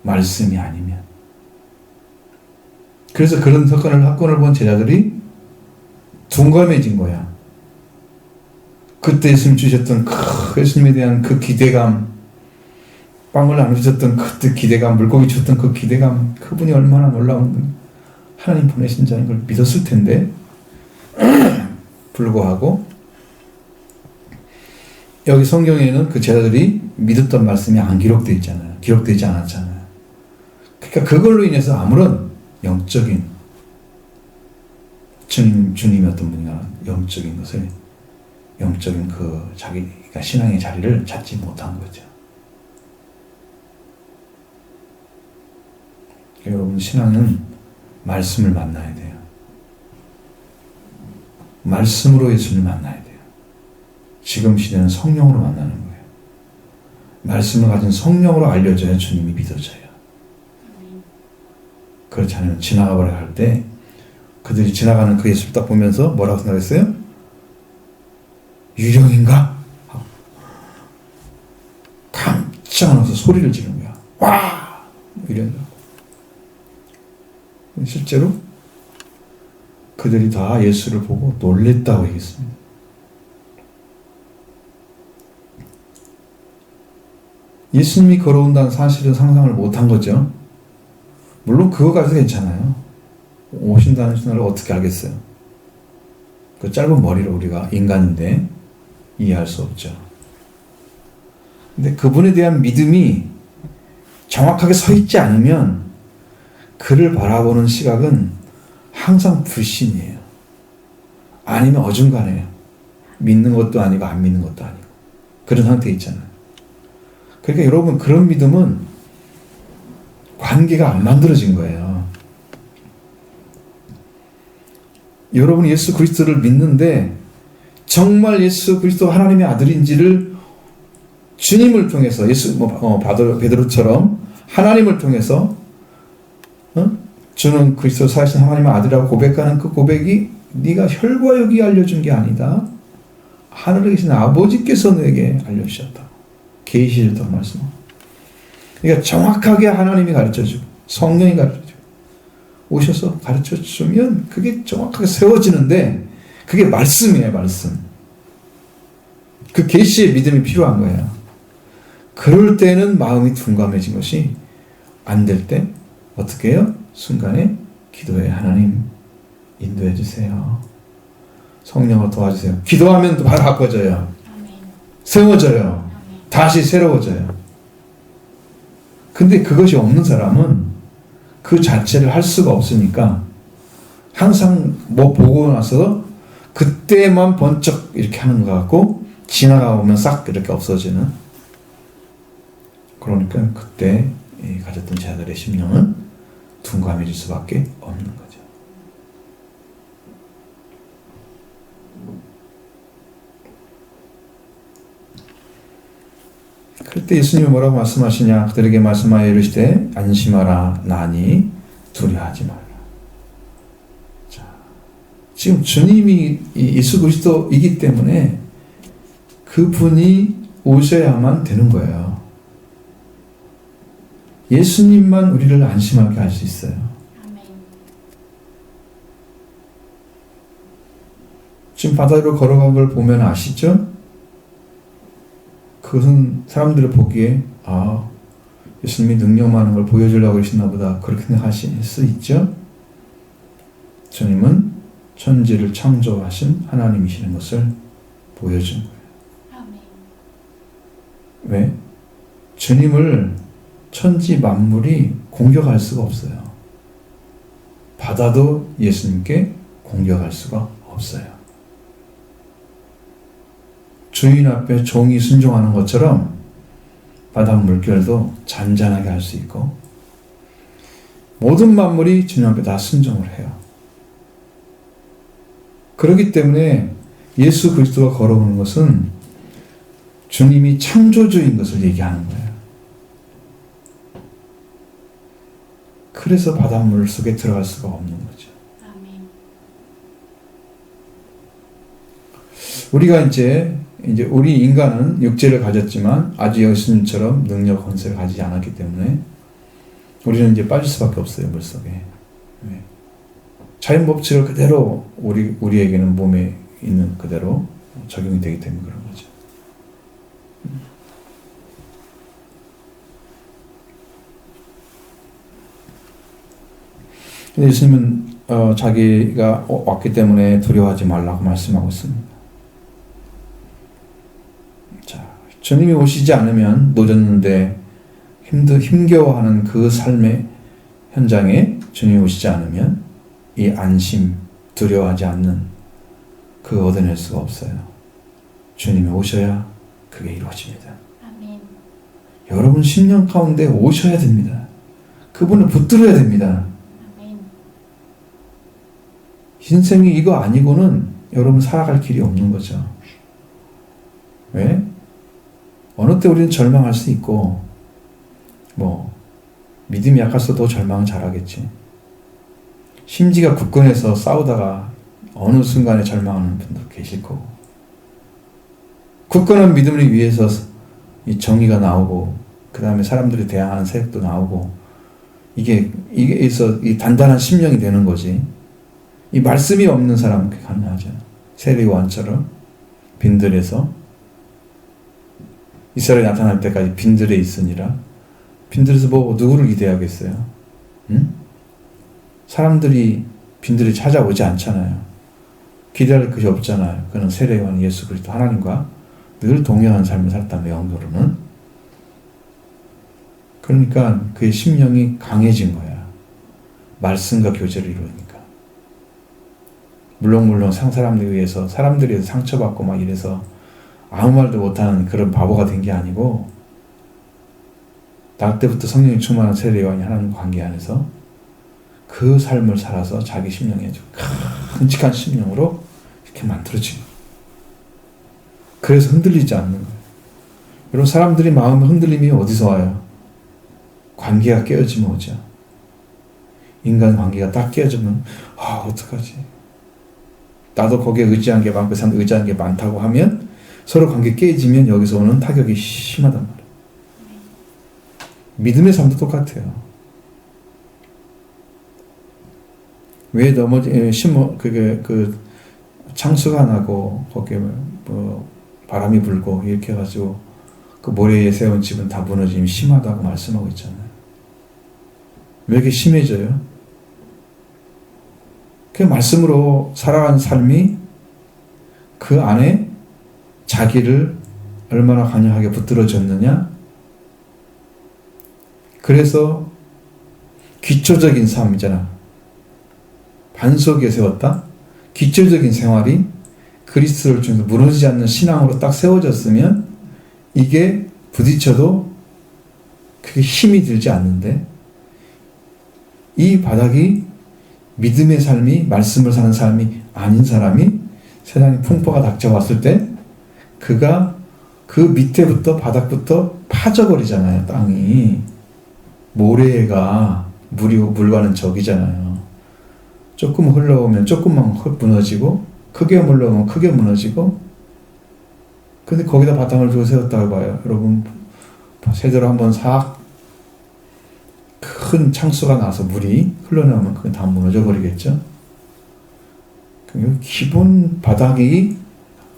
말씀이 아니면. 그래서 그런 사건을 본 제자들이 둔감해진 거야. 그때 예수님 주셨던 예수님에 대한 그 기대감, 빵을 나누셨던 그때 기대감, 물고기 주셨던 그 기대감, 그분이 얼마나 놀라운 하나님 보내신 자인 걸 믿었을 텐데 불구하고 여기 성경에는 그 제자들이 믿었던 말씀이 안 기록되어 있잖아요. 기록되지 않았잖아요. 그러니까 그걸로 인해서 아무런 영적인 주님이 어떤 분인가 영적인 것을, 영적인 그 자기가 신앙의 자리를 찾지 못한 거죠. 여러분 신앙은 말씀을 만나야 돼요. 말씀으로 예수님을 만나야 돼요. 지금 시대는 성령으로 만나는 거예요. 말씀을 가진 성령으로 알려줘야 주님이 믿어져요. 그렇지 않으면 지나가버려 할 때 그들이 지나가는 그 예수를 딱 보면서 뭐라고 생각했어요? 유령인가? 깜짝 놀라서 소리를 지르는 거야. 와! 이런. 실제로 그들이 다 예수를 보고 놀랬다고 얘기했습니다. 예수님이 걸어온다는 사실은 상상을 못한 거죠. 물론 그거 가지고 괜찮아요. 오신다는 신호를 어떻게 알겠어요? 그 짧은 머리로 우리가 인간인데 이해할 수 없죠. 근데 그분에 대한 믿음이 정확하게 서 있지 않으면 그를 바라보는 시각은 항상 불신이에요. 아니면 어중간해요. 믿는 것도 아니고 안 믿는 것도 아니고 그런 상태에 있잖아요. 그러니까 여러분 그런 믿음은 관계가 안 만들어진 거예요. 여러분이 예수 그리스도를 믿는데 정말 예수 그리스도 하나님의 아들인지를 주님을 통해서 베드로처럼 하나님을 통해서 주는 그리스도 사신 하나님의 아들이라고 고백하는 그 고백이 네가 혈과 육이 알려준 게 아니다. 하늘에 계신 아버지께서 너에게 알려주셨다. 계시를 말씀합니다. 그러니까 정확하게 하나님이 가르쳐주고 성령이 가르쳐주고 오셔서 가르쳐주면 그게 정확하게 세워지는데 그게 말씀이에요. 말씀. 그 계시의 믿음이 필요한 거예요. 그럴 때는 마음이 둔감해진 것이 안 될 때 어떻게 해요? 순간에 기도해. 하나님 인도해 주세요. 성령을 도와주세요. 기도하면 또 바로 바꿔져요. 세워져요. 다시 새로워져요. 근데 그것이 없는 사람은 그 자체를 할 수가 없으니까 항상 뭐 보고 나서 그때만 번쩍 이렇게 하는 것 같고 지나가보면 싹 이렇게 없어지는. 그러니까 그때 가졌던 제자들의 심령은 둔감해질 수밖에 없는 거죠. 그때 예수님이 뭐라고 말씀하시냐? 그들에게 말씀하여 이르시되 안심하라 나니 두려워하지 말라. 자, 지금 주님이 예수 그리스도이기 때문에 그분이 오셔야만 되는 거예요. 예수님만 우리를 안심하게 할 수 있어요. 지금 바다 위로 걸어간 걸 보면 아시죠? 그것은 사람들을 보기에 예수님이 능력 많은 걸 보여주려고 그러시나 보다 그렇게 생각하실 수 있죠? 주님은 천지를 창조하신 하나님이시는 것을 보여준 거예요. 왜? 주님을 천지 만물이 공격할 수가 없어요. 바다도 예수님께 공격할 수가 없어요. 주인 앞에 종이 순종하는 것처럼 바다 물결도 잔잔하게 할 수 있고 모든 만물이 주님 앞에 다 순종을 해요. 그렇기 때문에 예수 그리스도가 걸어오는 것은 주님이 창조주인 것을 얘기하는 거예요. 그래서 바닷물 속에 들어갈 수가 없는 거죠. 우리가 이제 우리 인간은 육체를 가졌지만 아직 예수님처럼 능력, 권세를 가지지 않았기 때문에 우리는 이제 빠질 수밖에 없어요, 물속에. 자연 법칙을 그대로 우리에게는 몸에 있는 그대로 적용이 되기 때문에 그런 거죠. 예수님은 자기가 왔기 때문에 두려워하지 말라고 말씀하고 있습니다. 자, 주님이 오시지 않으면 늦었는데 힘겨워하는 그 삶의 현장에 주님이 오시지 않으면 이 안심, 두려워하지 않는 그 얻어낼 수가 없어요. 주님이 오셔야 그게 이루어집니다. 아멘. 여러분 10년 가운데 오셔야 됩니다. 그분을 붙들어야 됩니다. 인생이 이거 아니고는 여러분 살아갈 길이 없는 거죠. 왜? 어느 때 우리는 절망할 수 있고, 믿음이 약해서 더 절망은 잘하겠지. 심지가 굳건해서 싸우다가 어느 순간에 절망하는 분도 계실 거고. 굳건한 믿음을 위해서 이 정의가 나오고, 그 다음에 사람들이 대항하는 세력도 나오고, 이게서 이 단단한 심령이 되는 거지. 이 말씀이 없는 사람은 그게 가능하잖아. 세례요한처럼 빈들에서 이스라엘이 나타날 때까지 빈들에 있으니라. 빈들에서 누구를 기대하겠어요? 응? 사람들이 빈들에 찾아오지 않잖아요. 기대할 것이 없잖아요. 그는 세례요한 예수 그리스도 하나님과 늘 동행하는 삶을 살았다는 영도로는. 그러니까 그의 심령이 강해진 거야. 말씀과 교제를 이루니까. 물론 사람들에 의해서 사람들이 상처받고 막 이래서 아무 말도 못하는 그런 바보가 된 게 아니고, 날 때부터 성령이 충만한 세례요한이 하나님과 관계 안에서 그 삶을 살아서 자기 심령이 아주 큼직한 심령으로 이렇게 만들어진 거예요. 그래서 흔들리지 않는 거예요. 여러분, 사람들이 마음의 흔들림이 어디서 와요? 관계가 깨어지면 오죠. 인간 관계가 딱 깨어지면 어떡하지? 나도 거기에 의지한 게 많고 사람 의지한 게 많다고 하면 서로 관계 깨지면 여기서 오는 타격이 심하단 말이에요. 믿음의 삶도 똑같아요. 왜 창수가 나고 거기에 바람이 불고 이렇게 해가지고 그 모래에 세운 집은 다 무너짐이 심하다고 말씀하고 있잖아요. 왜 이렇게 심해져요? 그 말씀으로 살아가는 삶이 그 안에 자기를 얼마나 강력하게 붙들어졌느냐? 그래서 기초적인 삶이잖아. 반석에 세웠다? 기초적인 생활이 그리스도를 통해서 무너지지 않는 신앙으로 딱 세워졌으면 이게 부딪혀도 그게 힘이 들지 않는데, 이 바닥이 믿음의 삶이, 말씀을 사는 삶이 아닌 사람이 세상에 풍파가 닥쳐왔을 때 그가 그 밑에부터 바닥부터 파져버리잖아요. 땅이. 모래가 물과는 적이잖아요. 조금 흘러오면 조금만 무너지고, 크게 흘러오면 크게 무너지고. 근데 거기다 바탕을 두고 세웠다고 봐요. 여러분, 세대로 한번 큰 창수가 나서 물이 흘러나오면 그건 다 무너져 버리겠죠. 기본 바닥이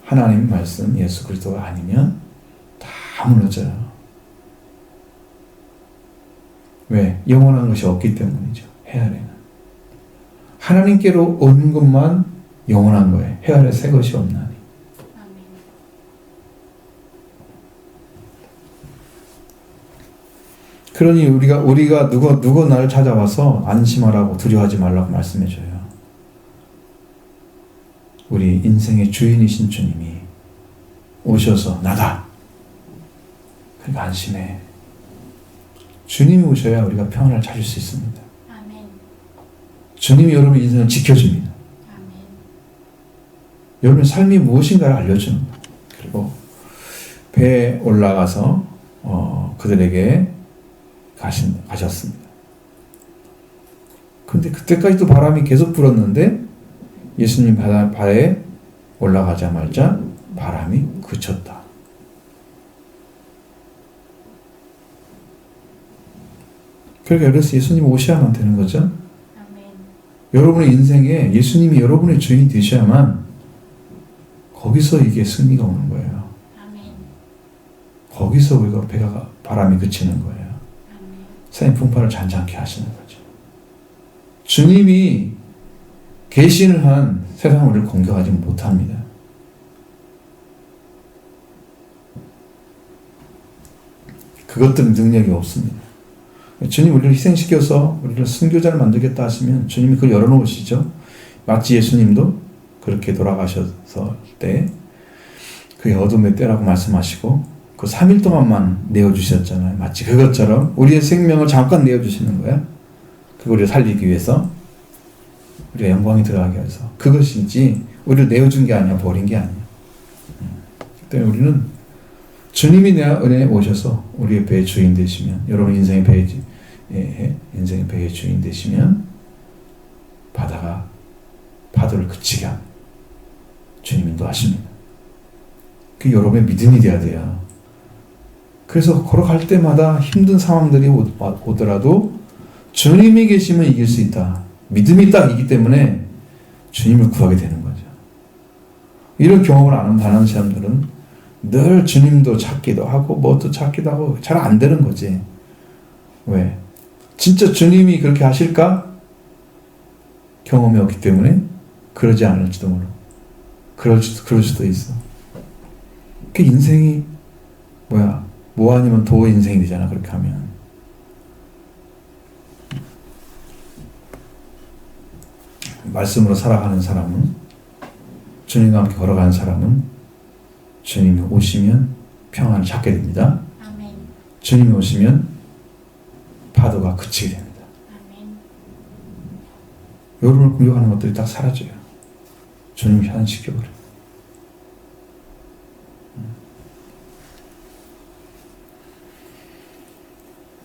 하나님 말씀, 예수 그리스도가 아니면 다 무너져요. 왜? 영원한 것이 없기 때문이죠. 해아래는. 하나님께로 온 것만 영원한 거예요. 해아래 새 것이 없나니. 그러니 우리가 누가 나를 찾아와서 안심하라고 두려워하지 말라고 말씀해줘요. 우리 인생의 주인이신 주님이 오셔서 나다. 그러니까 안심해. 주님이 오셔야 우리가 평안을 찾을 수 있습니다. 아멘. 주님이 여러분 인생을 지켜줍니다. 아멘. 여러분의 삶이 무엇인가를 알려주는 거예요. 그리고 배에 올라가서 그들에게 가셨습니다. 근데 그때까지도 바람이 계속 불었는데 예수님 바다에 올라가자마자 바람이 그쳤다. 그러니까 그래서 예수님 오셔야만 되는 거죠. 아멘. 여러분의 인생에 예수님이 여러분의 주인이 되셔야만 거기서 이게 승리가 오는 거예요. 아멘. 거기서 우리가 바람이 그치는 거예요. 세상 풍파를 잔잔케 하시는 거죠. 주님이 계시는 한 세상은 우리를 공격하지 못합니다. 그것들은 능력이 없습니다. 주님 우리를 희생시켜서 우리를 순교자를 만들겠다 하시면 주님이 그걸 열어놓으시죠. 마치 예수님도 그렇게 돌아가셨을 때 그게 어둠의 때라고 말씀하시고 그 3일 동안만 내어주셨잖아요. 마치 그것처럼 우리의 생명을 잠깐 내어주시는 거야. 그걸 살리기 위해서 우리가 영광이 들어가게 해서 그것이지 우리를 내어준 게 아니야. 버린 게 아니야. 그때문에 우리는 주님이 내 은혜에 오셔서 우리의 배의 주인 되시면, 여러분 인생의 배의 주인 되시면 바다가 파도를 그치게 합니다. 주님 인도하십니다. 그 여러분의 믿음이 돼야 돼요. 그래서 걸어갈 때마다 힘든 상황들이 오더라도 주님이 계시면 이길 수 있다. 믿음이 딱 있기 때문에 주님을 구하게 되는 거죠. 이런 경험을 안 하는 사람들은 늘 주님도 찾기도 하고 뭣도 찾기도 하고 잘 안 되는 거지. 왜? 진짜 주님이 그렇게 하실까? 경험이 없기 때문에 그러지 않을지도 몰라. 그럴 수도 있어. 그 인생이 뭐 아니면 도 인생이 되잖아, 그렇게 하면. 말씀으로 살아가는 사람은, 주님과 함께 걸어가는 사람은 주님이 오시면 평안을 찾게 됩니다. 아멘. 주님이 오시면 파도가 그치게 됩니다. 아멘. 여러분을 공격하는 것들이 딱 사라져요. 주님이 현시켜버려요.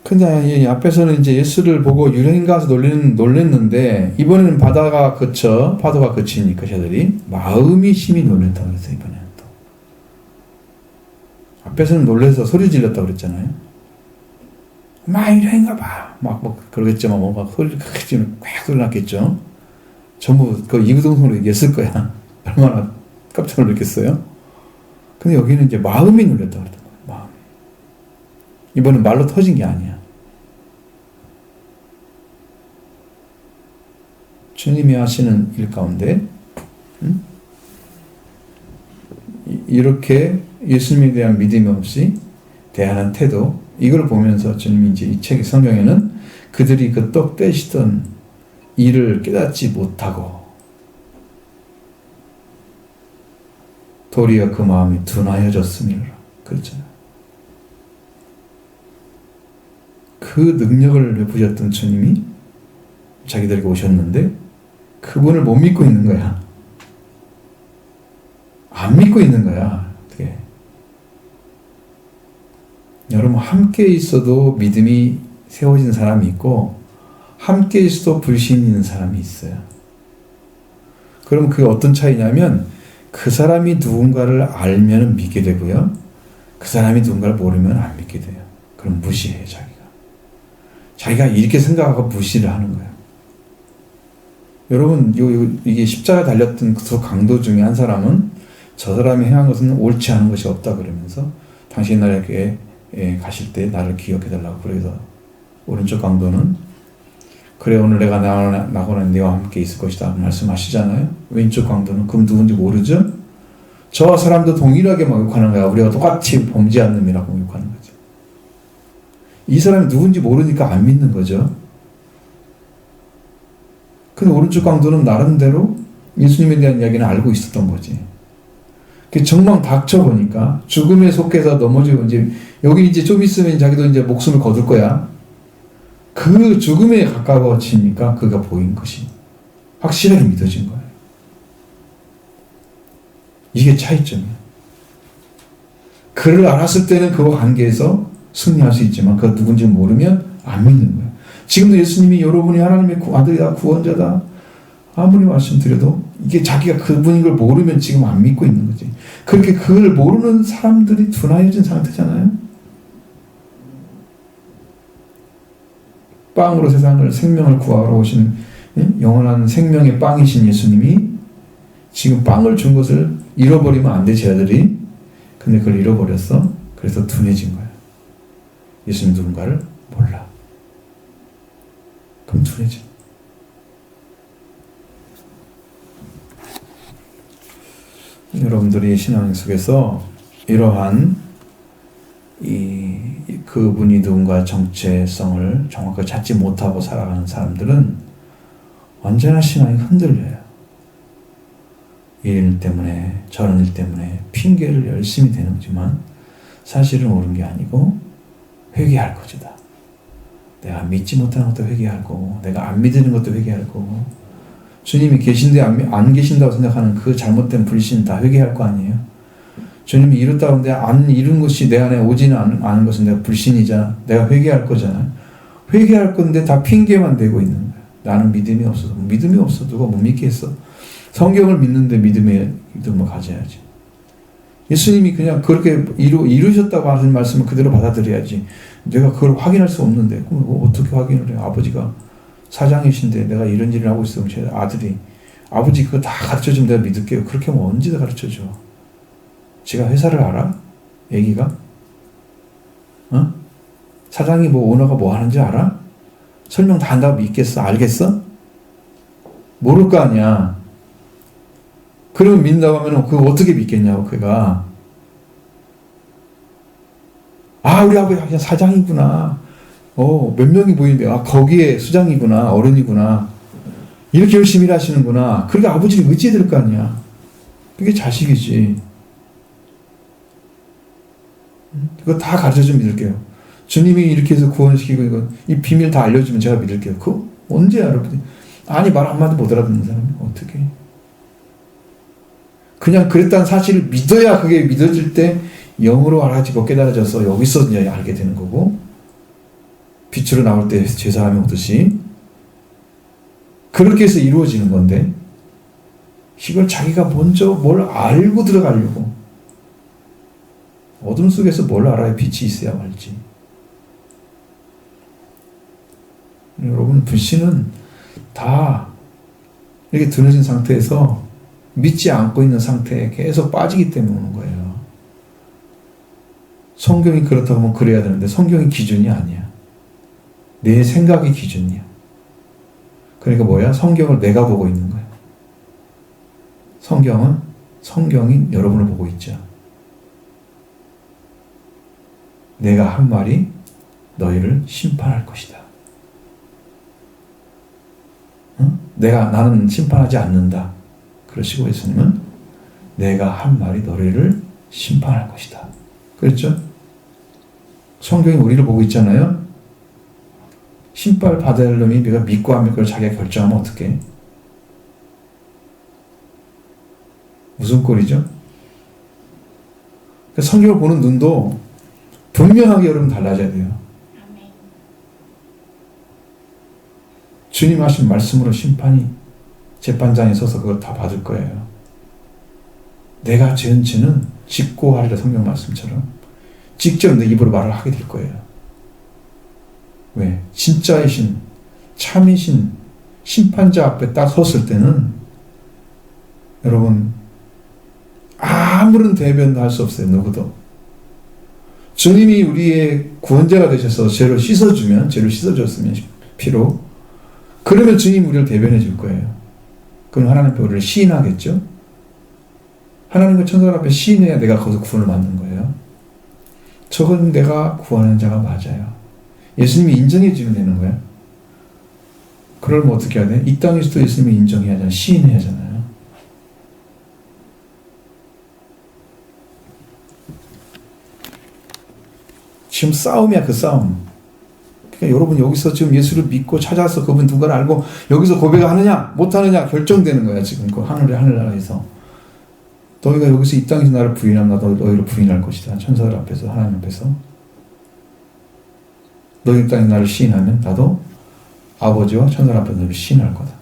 근데 이 앞에서는 이제 예수를 보고 유대인 가서 놀랬는데, 이번에는 파도가 그치니까 저들이 마음이 심히 놀랬다고 그랬어요. 이번에는 또 앞에서는 놀래서 소리 질렀다고 그랬잖아요. 막 유대인가 봐 막 그러겠지만 뭔가 소리를 크게 지르면 꽉 소리 났겠죠. 전부 그 이구동성으로 얘기했을 거야. 얼마나 깜짝 놀랐겠어요. 근데 여기는 이제 마음이 놀랬다고 그랬던 거예요. 마음이. 이번엔 말로 터진 게 아니야. 주님이 하시는 일 가운데 이렇게 예수님에 대한 믿음이 없이 대하는 태도, 이걸 보면서 주님이 이제 이 책 성경에는 그들이 그 떡 떼시던 일을 깨닫지 못하고 도리어 그 마음이 둔하여졌음이라 그랬잖아요. 그 능력을 베푸셨던 주님이 자기들에게 오셨는데 그분을 못 믿고 있는 거야. 안 믿고 있는 거야. 어떻게? 여러분, 함께 있어도 믿음이 세워진 사람이 있고 함께 있어도 불신이 있는 사람이 있어요. 그럼 그게 어떤 차이냐면, 그 사람이 누군가를 알면 믿게 되고요, 그 사람이 누군가를 모르면 안 믿게 돼요. 그럼 무시해요. 자기가 이렇게 생각하고 무시를 하는 거예요. 여러분, 이게 십자가 달렸던 그 강도 중에 한 사람은 저 사람이 행한 것은 옳지 않은 것이 없다 그러면서 당신이 나에게 가실 때 나를 기억해달라고. 그래서 오른쪽 강도는 그래 오늘 내가 나고는 네와 함께 있을 것이다 말씀하시잖아요. 왼쪽 강도는 그럼 누군지 모르죠? 저와 사람도 동일하게 막 욕하는 거야. 우리가 똑같이 범죄한 놈이라고 욕하는 거죠. 이 사람이 누군지 모르니까 안 믿는 거죠. 근데 오른쪽 강도는 나름대로 예수님에 대한 이야기는 알고 있었던 거지. 정말 닥쳐보니까 죽음에 속해서 넘어지고 여기 이제 좀 있으면 자기도 이제 목숨을 거둘 거야. 그 죽음에 가까워지니까 그가 보인 것이 확실하게 믿어진 거예요. 이게 차이점이에요. 그를 알았을 때는 그와 관계에서 승리할 수 있지만 그가 누군지 모르면 안 믿는 거예요. 지금도 예수님이 여러분이 하나님의 아들이다, 구원자다 아무리 말씀드려도 이게 자기가 그분인 걸 모르면 지금 안 믿고 있는 거지. 그렇게 그걸 모르는 사람들이 둔하여진 상태잖아요. 빵으로 세상을 생명을 구하러 오신 영원한 생명의 빵이신 예수님이 지금 빵을 준 것을 잃어버리면 안 돼, 쟤들이. 근데 그걸 잃어버렸어. 그래서 둔해진 거야. 예수님 누군가를 몰라. 그럼 둔해져. 여러분들이 신앙 속에서 이러한 그분이 누군가의 정체성을 정확하게 찾지 못하고 살아가는 사람들은 언제나 신앙이 흔들려요. 이 일 때문에 저런 일 때문에 핑계를 열심히 대는 거지만 사실은 옳은 게 아니고 회개할 것이다. 내가 믿지 못하는 것도 회개할 거고 내가 안 믿는 것도 회개할 거고 주님이 계신데 안 계신다고 생각하는 그 잘못된 불신 다 회개할 거 아니에요. 주님이 이뤘다고 하는데 안 이룬 것이 내 안에 오지는 않은 것은 내가 불신이잖아. 내가 회개할 거잖아. 회개할 건데 다 핑계만 대고 있는 거야. 나는 믿음이 없어서. 믿음이 없어. 누가 못 믿겠어. 성경을 믿는데 믿음을 가져야지. 예수님이 그냥 그렇게 이루셨다고 하는 말씀을 그대로 받아들여야지. 내가 그걸 확인할 수 없는데 그럼 어떻게 확인을 해? 아버지가 사장이신데 내가 이런 일을 하고 있으면 제 아들이 아버지 그거 다 가르쳐주면 내가 믿을게요. 그렇게 하면 언제 다 가르쳐줘. 지가 회사를 알아? 애기가? 어? 사장이 오너가 뭐 하는지 알아? 설명 다 한다고 믿겠어? 알겠어? 모를 거 아니야. 그러면 믿는다고 하면 그거 어떻게 믿겠냐고 그가. 우리 아버지 그냥 사장이구나. 몇 명이 보이는데 거기에 수장이구나. 어른이구나. 이렇게 열심히 일하시는구나. 그렇게 아버지를 의지해야 될 거 아니야. 그게 자식이지. 그거 다 가르쳐주면 믿을게요. 주님이 이렇게 해서 구원시키고 이 비밀 다 알려주면 제가 믿을게요. 그거 언제 알아? 아니 말 한마디 못 알아듣는 사람이 어떻게? 그냥 그랬다는 사실을 믿어야 그게 믿어질 때 영으로 알아지고 깨달아져서 여기서 이제 알게 되는 거고 빛으로 나올 때 제사함이 오듯이 그렇게 해서 이루어지는 건데 이걸 자기가 먼저 뭘 알고 들어가려고 어둠 속에서 뭘 알아야 빛이 있어야 알지. 여러분 불신은 다 이렇게 드러진 상태에서 믿지 않고 있는 상태에 계속 빠지기 때문에 오는 거예요. 성경이 그렇다고 하면 그래야 되는데 성경이 기준이 아니야. 내 생각이 기준이야. 그러니까 뭐야? 성경을 내가 보고 있는 거야. 성경이 여러분을 보고 있죠. 내가 한 말이 너희를 심판할 것이다. 나는 심판하지 않는다. 그러시고 예수님은 내가 한 말이 너희를 심판할 것이다. 그랬죠? 성경이 우리를 보고 있잖아요. 심판 받을 놈이 내가 믿고 안 믿고를 자기가 결정하면 어떡해? 무슨 꼴이죠? 그러니까 성경을 보는 눈도 분명하게 여러분 달라져야 돼요. 주님 하신 말씀으로 심판이 재판장에 서서 그걸 다 받을 거예요. 내가 지은 죄는 짓고 하리라 성경 말씀처럼 직접 내 입으로 말을 하게 될 거예요. 왜? 진짜이신 참이신 심판자 앞에 딱 섰을 때는 여러분 아무런 대변도 할 수 없어요. 누구도. 주님이 우리의 구원자가 되셔서 죄를 씻어줬으면 피로 그러면 주님이 우리를 대변해 줄 거예요. 그럼 하나님 앞에 우리를 시인하겠죠? 하나님과 천사 앞에 시인해야 내가 거기서 구원을 받는 거예요. 저건 내가 구원하는 자가 맞아요. 예수님이 인정해 주면 되는 거야. 그러면 어떻게 해야 돼? 이 땅에서도 예수님이 인정해야 하잖아요. 시인해야 하잖아요. 지금 싸움이야, 그 싸움. 그러니까 여러분 여기서 지금 예수를 믿고 찾아서 그분 누군가를 알고 여기서 고백하느냐 못하느냐 결정되는 거야. 지금 그 하늘나라에서. 너희가 여기서 이 땅에서 나를 부인하면 나도 너희를 부인할 것이다. 천사들 앞에서 하나님 앞에서. 너희 땅에 나를 시인하면 나도 아버지와 천사들 앞에서 너를 시인할 거다.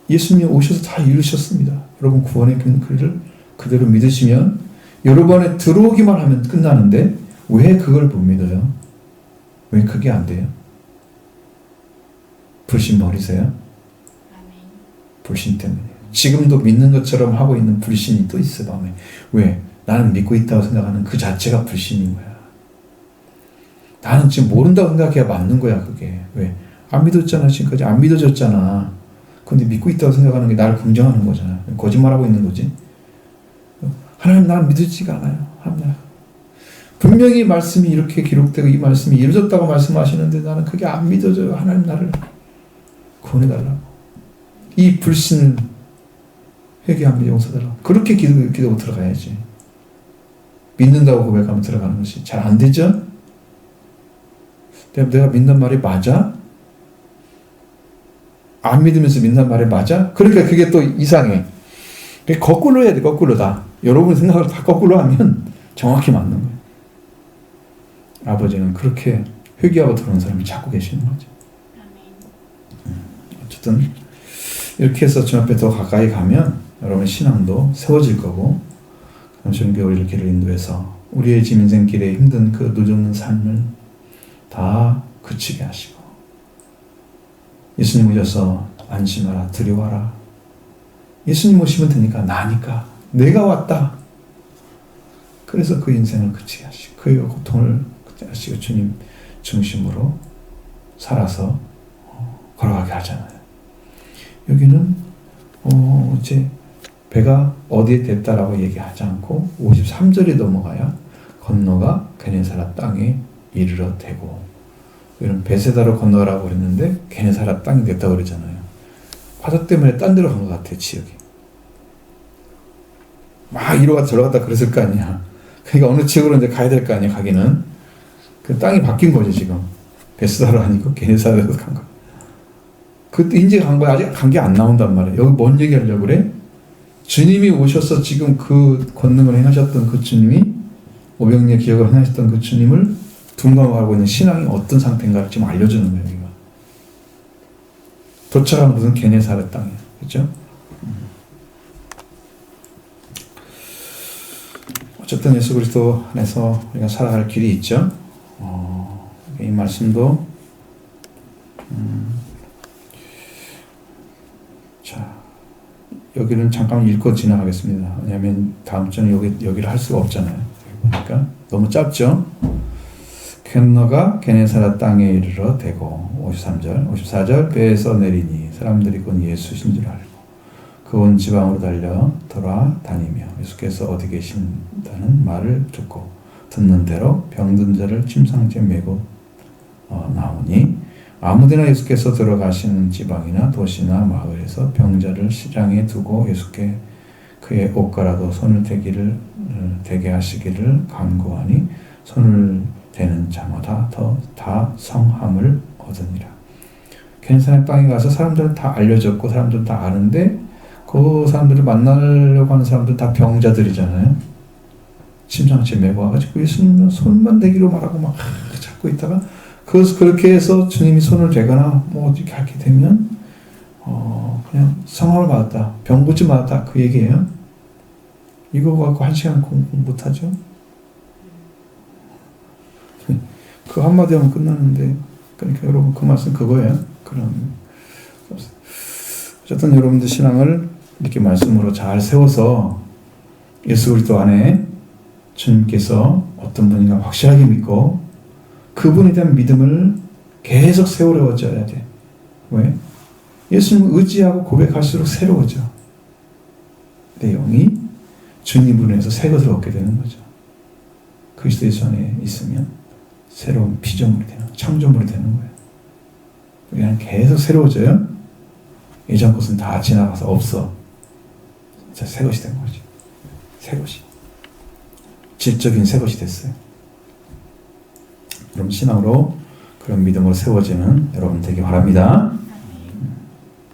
예수님이 오셔서 다 이루셨습니다. 여러분 구원의 길을 그대로 믿으시면 여러분 안에 들어오기만 하면 끝나는데 왜 그걸 못 믿어요? 왜 그게 안 돼요? 불신 버리세요? 불신 때문이에요. 지금도 믿는 것처럼 하고 있는 불신이 또 있어 마음에. 왜? 나는 믿고 있다고 생각하는 그 자체가 불신인 거야. 나는 지금 모른다고 생각해야 맞는 거야 그게. 왜? 안 믿었잖아. 지금까지 안 믿어졌잖아. 근데 믿고 있다고 생각하는 게 나를 긍정하는 거잖아. 거짓말하고 있는 거지. 하나님 나는 믿어지지가 않아요. 하나님 분명히 말씀이 이렇게 기록되고 이 말씀이 이루어졌다고 말씀하시는데 나는 그게 안 믿어져요. 하나님 나를 구원해달라고. 이 불신을 회개합니다. 용서달라고. 그렇게 기도하고 들어가야지. 믿는다고 고백하면 들어가는 것이 잘 안 되죠? 내가 믿는 말이 맞아? 안 믿으면서 믿는 말이 맞아? 그러니까 그게 또 이상해. 거꾸로 해야 돼. 거꾸로 다. 여러분 생각을 다 거꾸로 하면 정확히 맞는 거예요. 아버지는 그렇게 회개하고 들어온 사람이 찾고 계시는 거죠. 어쨌든 이렇게 해서 주 앞에 더 가까이 가면 여러분의 신앙도 세워질 거고, 주님께 우리를 길을 인도해서 우리의 지금 인생길에 힘든 그 누적는 삶을 다 그치게 하시고, 예수님 오셔서 안심하라, 두려워하라. 예수님 오시면 되니까, 나니까, 내가 왔다. 그래서 그 인생을 그치게 하시고, 그의 고통을 그치게 하시고, 주님 중심으로 살아서 걸어가게 하잖아요. 여기는 이제 배가 어디에 됐다라고 얘기하지 않고 53절이 넘어가야 건너가 게네사렛 땅에 이르러 대고, 이런 베세다로 건너가라고 그랬는데 게네사렛 땅이 됐다고 그러잖아요. 바다 때문에 딴 데로 간 것 같아, 지역이. 막 이리 갔다 저리 갔다 그랬을 거 아니야. 그러니까 어느 지역으로 이제 가야 될 거 아니야, 가기는. 그 땅이 바뀐 거지, 지금. 베세다로 아니고 게네사렛으로 간 거. 그때 이제 간 거야. 아직 간 게 안 나온단 말이야. 여기 뭔 얘기 하려고 그래? 주님이 오셔서 지금 그 권능을 행하셨던 그 주님이, 오병리의 기억을 행하셨던 그 주님을 둔감하고 있는 신앙이 어떤 상태인가를 지금 알려주는 거예요, 여기가. 도착한 곳은 게네사렛 땅이에요. 그렇죠? 어쨌든 예수 그리스도 안에서 우리가 살아갈 길이 있죠. 이 말씀도 자, 여기는 잠깐 읽고 지나가겠습니다. 왜냐하면 다음 주는 여기를 할 수가 없잖아요. 보니까 너무 짧죠. 건너가 게네사렛 땅에 이르러 대고, 53절, 54절, 배에서 내리니 사람들이 곧 예수신 줄 알고 그 온 지방으로 달려 돌아다니며 예수께서 어디 계신다는 말을 듣고 듣는 대로 병든 자를 침상째 메고 나오니, 아무데나 예수께서 들어가시는 지방이나 도시나 마을에서 병자를 시장에 두고 예수께 그의 옷가라도 손을 대게 하시기를 간구하니 손을 대는 자마다 다 성함을 얻으니라. 게네사렛 땅에 가서 사람들은 다 알려졌고 사람들은 다 아는데, 그 사람들을 만나려고 하는 사람들은 다 병자들이잖아요. 침상째 메고 와가지고 예수님 손만 대기로 말하고 막 잡고 있다가, 그렇게 해서 주님이 손을 대거나 뭐 이렇게 하게 되면 그냥 성함을 받았다, 병고침 받았다, 그 얘기예요. 이거 갖고 1시간 공부 못하죠? 그 한마디 하면 끝나는데, 그러니까 여러분 그 말씀 그거예요. 그럼 어쨌든 여러분들 신앙을 이렇게 말씀으로 잘 세워서 예수 그리스도 안에 주님께서 어떤 분인가 확실하게 믿고 그분에 대한 믿음을 계속 세우려워져야 돼. 왜? 예수님을 의지하고 고백할수록 새로워져. 내 영이 주님으로 인해서 새 것을 얻게 되는 거죠. 그리스도 예수 안에 있으면 새로운 피조물이 되는, 창조물이 되는 거예요. 그냥 계속 새로워져요. 예전 것은 다 지나가서 없어. 진짜 새 것이 된 거지. 새 것이. 질적인 새 것이 됐어요. 그럼 신앙으로 그런 믿음으로 세워지는 여러분 되기 바랍니다.